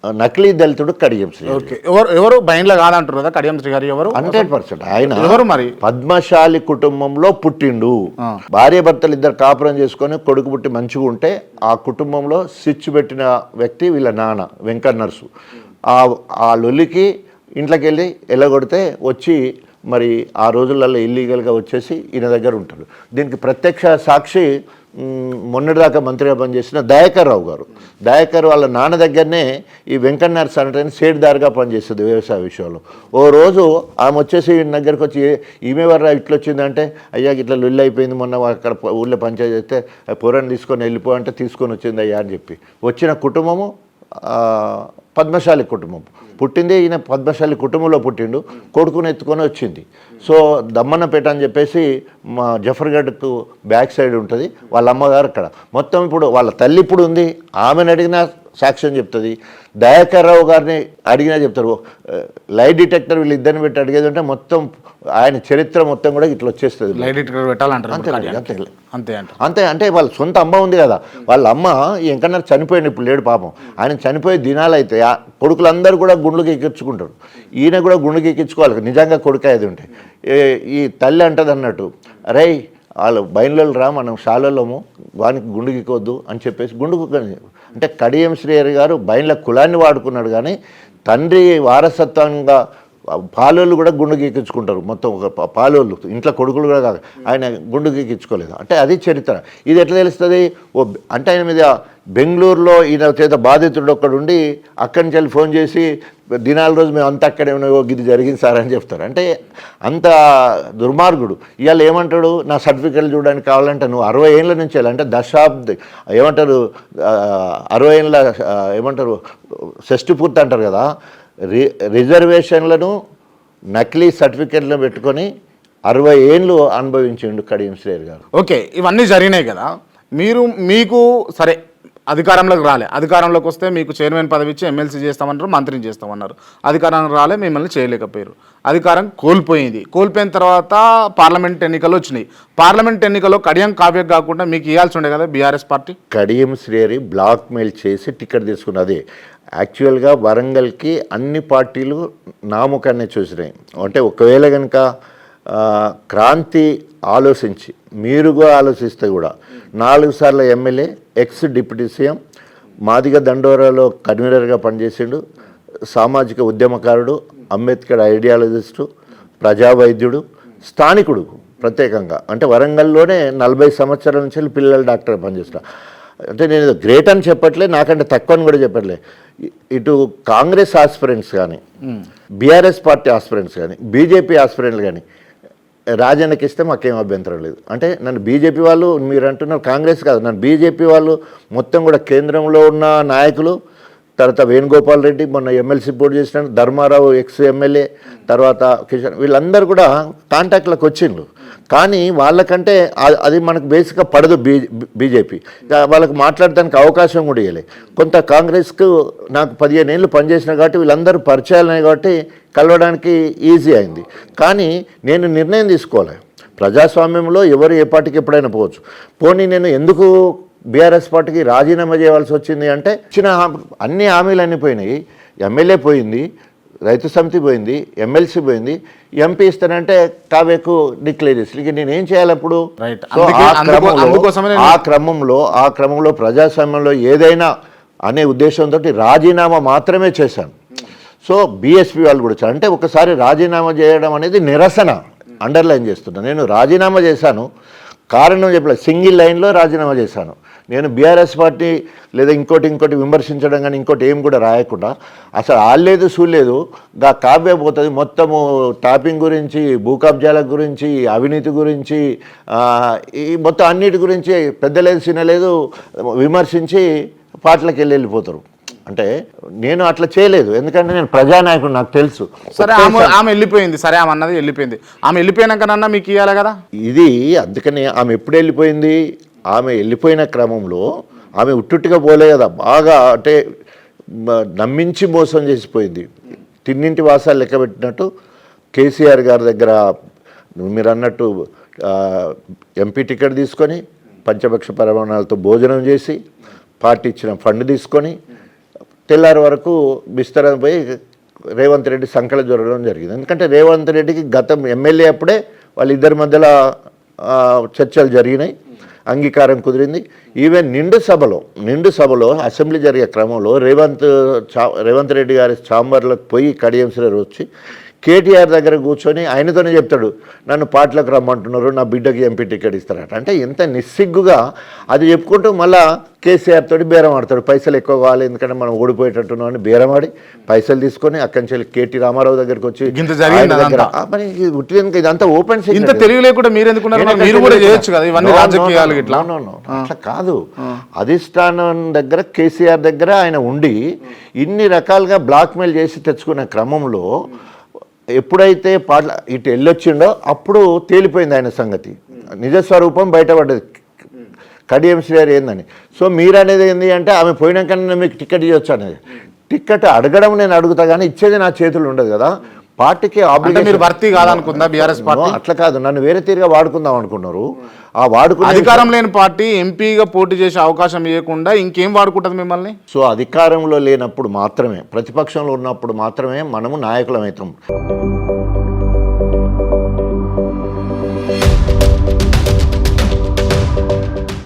నకిలీ దళితుడు కడియం శ్రీ. ఓకే, ఎవరు బయన్లో కాదంటారు కదా కడియం శ్రీ గారు? ఎవరు? 100% ఆయన ఎవరు మరి? పద్మశాలి కుటుంబంలో పుట్టిండు. భార్య భర్తలు ఇద్దరు కాపురం చేసుకొని కొడుకు పుట్టి మంచిగా ఉంటే ఆ కుటుంబంలో స్విచ్ పెట్టిన వ్యక్తి వీళ్ళ నాన్న వెంకన్నర్సు. ఆ లొల్లికి ఇంట్లోకి వెళ్ళి ఎల్లగొడితే వచ్చి మరి ఆ రోజులలో ఇల్లీగల్గా వచ్చేసి ఈయన దగ్గర ఉంటాడు. దీనికి ప్రత్యక్ష సాక్షి మొన్నటిదాకా మంత్రిగా పనిచేసిన దయాకర్ రావు గారు. దయాకర్ వాళ్ళ నాన్న దగ్గరనే ఈ వెంకన్నర్ సంటని సేటుదారుగా పనిచేస్తుంది వ్యవసాయ విషయంలో. ఓ రోజు ఆమె వచ్చేసి ఈయన దగ్గరికి వచ్చి ఈమె వర్రా ఇట్లా వచ్చిందంటే, అయ్యా ఇట్లా లొల్లి అయిపోయింది మొన్న అక్కడ ఊళ్ళో పంచాయతీ చేస్తే పొరని తీసుకొని వెళ్ళిపో అంటే తీసుకొని వచ్చింది అయ్యా అని చెప్పి వచ్చిన కుటుంబము పద్మశాలి కుటుంబం. పుట్టింది ఈయన పద్మశాలి కుటుంబంలో పుట్టిండు, కొడుకుని ఎత్తుకొని వచ్చింది. సో దమ్మన్నపేట అని చెప్పేసి మా జఫర్గఢ్కు బ్యాక్ సైడ్ ఉంటుంది వాళ్ళ అమ్మగారు అక్కడ. మొత్తం ఇప్పుడు వాళ్ళ తల్లి ఇప్పుడు ఉంది, ఆమెను అడిగినా సాక్ష్యం చెప్తుంది. దయాకర్ రావు గారిని అడిగినా చెప్తారు. లై డిటెక్టర్ వీళ్ళు ఇద్దరిని పెట్టి అడిగేది అంటే మొత్తం ఆయన చరిత్ర మొత్తం కూడా ఇట్లా వచ్చేస్తుంది. లై డిటెక్టర్ పెట్టాలంటారు అంతే అంతే అంతే. అంటే వాళ్ళ సొంత అమ్మ ఉంది కదా, వాళ్ళ అమ్మ ఎంకన్నా చనిపోయింది, ఇప్పుడు లేడు పాపం. ఆయన చనిపోయే దినాలు అయితే కొడుకులందరూ కూడా గుండ్లుకి ఎక్కించుకుంటారు. ఈయన కూడా గుండుకి ఎక్కించుకోవాలి నిజంగా కొడుకు అది ఉంటే. ఈ తల్లి అంటది అన్నట్టు, అరే వాళ్ళు బయలు రా మనం శాలలోము వానికి గుండు గీకొద్దు అని చెప్పేసి గుండుకు. అంటే కడియం శ్రీహరి గారు బయళ్ళ కులాన్ని వాడుకున్నాడు కానీ తండ్రి వారసత్వంగా పాలోళ్ళు కూడా గుండు గీకించుకుంటారు. మొత్తం ఒక పాలోళ్ళు ఇంట్లో కొడుకులు కూడా కాదు, ఆయన గుండు గీకించుకోలేదు. అంటే అది చరిత్ర. ఇది ఎట్లా తెలుస్తుంది? అంటే ఆయన మీద బెంగళూరులో ఈయన చేత బాధితుడు ఒక్కడుండి అక్కడి నుంచి వెళ్ళి ఫోన్ చేసి దినాల రోజు మేము అంతా అక్కడే ఉన్నాయో ఇది జరిగింది సార్ అని చెప్తారు. అంటే అంత దుర్మార్గుడు. ఇవాళ ఏమంటాడు, నా సర్టిఫికెట్లు చూడడానికి కావాలంటే నువ్వు 60 ఏళ్ళ నుంచి అంటే దశాబ్ది ఏమంటారు 60 ఏళ్ళ ఏమంటారు షష్టి పూర్తి అంటారు కదా, రిజర్వేషన్లను నకిలీ సర్టిఫికెట్లను పెట్టుకొని 60 ఏళ్ళు అనుభవించిండు కడియం శ్రీహరి గారు. ఓకే, ఇవన్నీ జరిగినాయి కదా, మీకు సరే అధికారంలోకి రాలే, అధికారంలోకి వస్తే మీకు చైర్మన్ పదవి ఇచ్చి ఎమ్మెల్సీ చేస్తామన్నారు, మంత్రిని చేస్తామన్నారు. అధికారానికి రాలే, మిమ్మల్ని చేయలేకపోయారు. అధికారం కోల్పోయిన తర్వాత పార్లమెంట్ ఎన్నికలు వచ్చినాయి. పార్లమెంట్ ఎన్నికల్లో కడియం కావ్య కాకుండా మీకు ఇవ్వాల్సి ఉండే కదా BRS party. Kadiyam Srihari blackmail చేసి టికెట్ తీసుకున్నది. యాక్చువల్గా వరంగల్కి అన్ని పార్టీలు నాముకాన్ని చూసినాయి. అంటే ఒకవేళ కనుక క్రాంతి ఆలోచించి మీరుగా ఆలోచిస్తే కూడా 4 సార్లు MLA, ex deputy CM, Madiga దండోరాలో కన్వీనర్గా పనిచేసిండు, సామాజిక ఉద్యమకారుడు, అంబేద్కర్ ఐడియాలజిస్టు, ప్రజా వైద్యుడు, స్థానికుడు ప్రత్యేకంగా. అంటే వరంగల్లోనే 40 సంవత్సరాల నుంచి పిల్లల డాక్టర్ పనిచేస్తున్నా. అంటే నేను గ్రేట్ అని చెప్పట్లే, నాకంటే తక్కువ అని కూడా చెప్పట్లే. ఇటు కాంగ్రెస్ ఆస్పిరెంట్స్ కానీ, బీఆర్ఎస్ పార్టీ ఆస్పిరెంట్స్ కానీ, బీజేపీ ఆస్పిరెంట్లు కానీ రాజన్నకి ఇస్తే మాకేం అభ్యంతరం లేదు. అంటే నన్ను బీజేపీ వాళ్ళు, మీరు అంటున్నారు కాంగ్రెస్ కాదు, నన్ను బీజేపీ వాళ్ళు మొత్తం కూడా కేంద్రంలో ఉన్న నాయకులు, తర్వాత వేణుగోపాల్ రెడ్డి మొన్న ఎమ్మెల్సీ పోటీ చేసిన, ధర్మారావు ఎక్స్ ఎమ్మెల్యే, తర్వాత కిషన్, వీళ్ళందరూ కూడా కాంటాక్ట్లకు వచ్చిండ్రు. కానీ వాళ్ళకంటే అది మనకు బేసిక్గా పడదు బీజేపీ, వాళ్ళకు మాట్లాడడానికి అవకాశం కూడా ఇవ్వలే. కొంత కాంగ్రెస్కు నాకు 15 ఏళ్ళు పనిచేసిన కాబట్టి వీళ్ళందరూ పరిచయాలు కాబట్టి కలవడానికి ఈజీ అయింది. కానీ నేను నిర్ణయం తీసుకోవాలి, ప్రజాస్వామ్యంలో ఎవరు ఏ పార్టీకి ఎప్పుడైనా పోవచ్చు. పోనీ నేను ఎందుకు బీఆర్ఎస్ పార్టీకి రాజీనామా చేయవలసి వచ్చింది అంటే, ఇచ్చిన అన్ని హామీలు అన్నీ పోయినాయి. ఎమ్మెల్యే పోయింది, రైతు సమితి పోయింది, ఎమ్మెల్సీ పోయింది, ఎంపీ ఇస్తానంటే కావ్యకు డిక్లేర్ చేసి ఇక నేనేం చేయాలి అప్పుడు? ఆ క్రమంలో ప్రజాస్వామ్యంలో ఏదైనా అనే ఉద్దేశంతో రాజీనామా మాత్రమే చేశాను. సో బీఎస్పీ వాళ్ళు కూడా అంటే ఒకసారి రాజీనామా చేయడం అనేది నిరసన అండర్లైన్ చేస్తున్నాను. నేను రాజీనామా చేశాను, కారణం చెప్పలేదు, సింగిల్ లైన్లో రాజీనామా చేశాను. నేను బీఆర్ఎస్ పార్టీ లేదా ఇంకోటి విమర్శించడం కానీ ఇంకోటి ఏం కూడా రాయకుండా అసలు ఆల్లేదు చూడలేదు కావ్య పోతుంది. మొత్తము టాపింగ్ గురించి, భూ కబ్జాల గురించి, అవినీతి గురించి, ఈ మొత్తం అన్నిటి గురించి పెద్దలేదు చిన్నలేదు విమర్శించి పార్టీలకు వెళ్ళిపోతారు. అంటే నేను అట్లా చేయలేదు, ఎందుకంటే నేను ప్రజానాయకుడు, నాకు తెలుసు. సరే ఆమె వెళ్ళిపోయింది, సరే ఆమె అన్నది వెళ్ళిపోయింది, ఆమె వెళ్ళిపోయినాకనన్నా మీకు ఇవ్వాలి కదా ఇది. అందుకని ఆమె ఎప్పుడు వెళ్ళిపోయింది, ఆమె వెళ్ళిపోయిన క్రమంలో ఆమె ఉట్టుట్టుగా పోలే కదా, బాగా అంటే నమ్మించి మోసం చేసిపోయింది. తిన్నింటి వాసాలు లెక్క పెట్టినట్టు కేసీఆర్ గారి దగ్గర మీరు అన్నట్టు ఎంపీ టికెట్ తీసుకొని పంచపక్ష పరిమాణాలతో భోజనం చేసి పార్టీ ఇచ్చిన ఫండ్ తీసుకొని తెల్లారి వరకు బిస్తర పోయి రేవంత్ రెడ్డి సంకల జరగడం జరిగింది. ఎందుకంటే రేవంత్ రెడ్డికి గతం ఎమ్మెల్యే అప్పుడే వాళ్ళిద్దరి మధ్యలో చర్చలు జరిగినాయి, అంగీకారం కుదిరింది. ఈవెన్ నిండు సభలో అసెంబ్లీ జరిగే క్రమంలో రేవంత్ రెడ్డి గారి ఛాంబర్లకు పోయి కడియం శ్రీహరి వచ్చి కేటీఆర్ దగ్గర కూర్చొని ఆయనతోనే చెప్తాడు, నన్ను పార్టీలకు రమ్మంటున్నారు, నా బిడ్డకి ఎంపీ టికెట్ ఇస్తారట. అంటే ఎంత నిస్సిగ్గుగా అది చెప్పుకుంటూ మళ్ళా కేసీఆర్ తోటి బేరం ఆడతాడు, పైసలు ఎక్కువ కావాలి ఎందుకంటే మనం ఓడిపోయేటట్టున్నాం అని బేరం ఆడి పైసలు తీసుకొని అక్కడి నుంచి కేటీ రామారావు దగ్గరికి వచ్చి మరి ఇదంతా ఓపెన్ ఇంత తెలివి లేకుండా మీరు అట్లా కాదు. అధిష్టానం దగ్గర కేసీఆర్ దగ్గర ఆయన ఉండి ఇన్ని రకాలుగా బ్లాక్మెయిల్ చేసి తెచ్చుకున్న క్రమంలో ఎప్పుడైతే ఇటు వెళ్ళొచ్చిండో అప్పుడు తేలిపోయింది ఆయన సంగతి, నిజస్వరూపం బయటపడ్డది కడియం శ్రీహరి ఏందని. సో మీరు అనేది ఏంటి అంటే ఆమె పోయినాకనే మీకు టికెట్ ఇవ్వచ్చు అనేది. టికెట్ అడగడం నేను అడుగుతా కానీ ఇచ్చేది నా చేతులు ఉండదు కదా. పార్టీకి భర్తీ కాదనుకుందా బీఆర్ఎస్ పార్టీ? అట్లా కాదు, నన్ను వేరే తీరుగా వాడుకుందాం అనుకున్నారు. ఆ అధికారం లేని పార్టీ ఎంపీగా పోటీ చేసే అవకాశం ఇవ్వకుండా ఇంకేం వాడుకుంటుంది మిమ్మల్ని? సో అధికారంలో లేనప్పుడు మాత్రమే, ప్రతిపక్షంలో ఉన్నప్పుడు మాత్రమే మనము నాయకులం అవుతాం.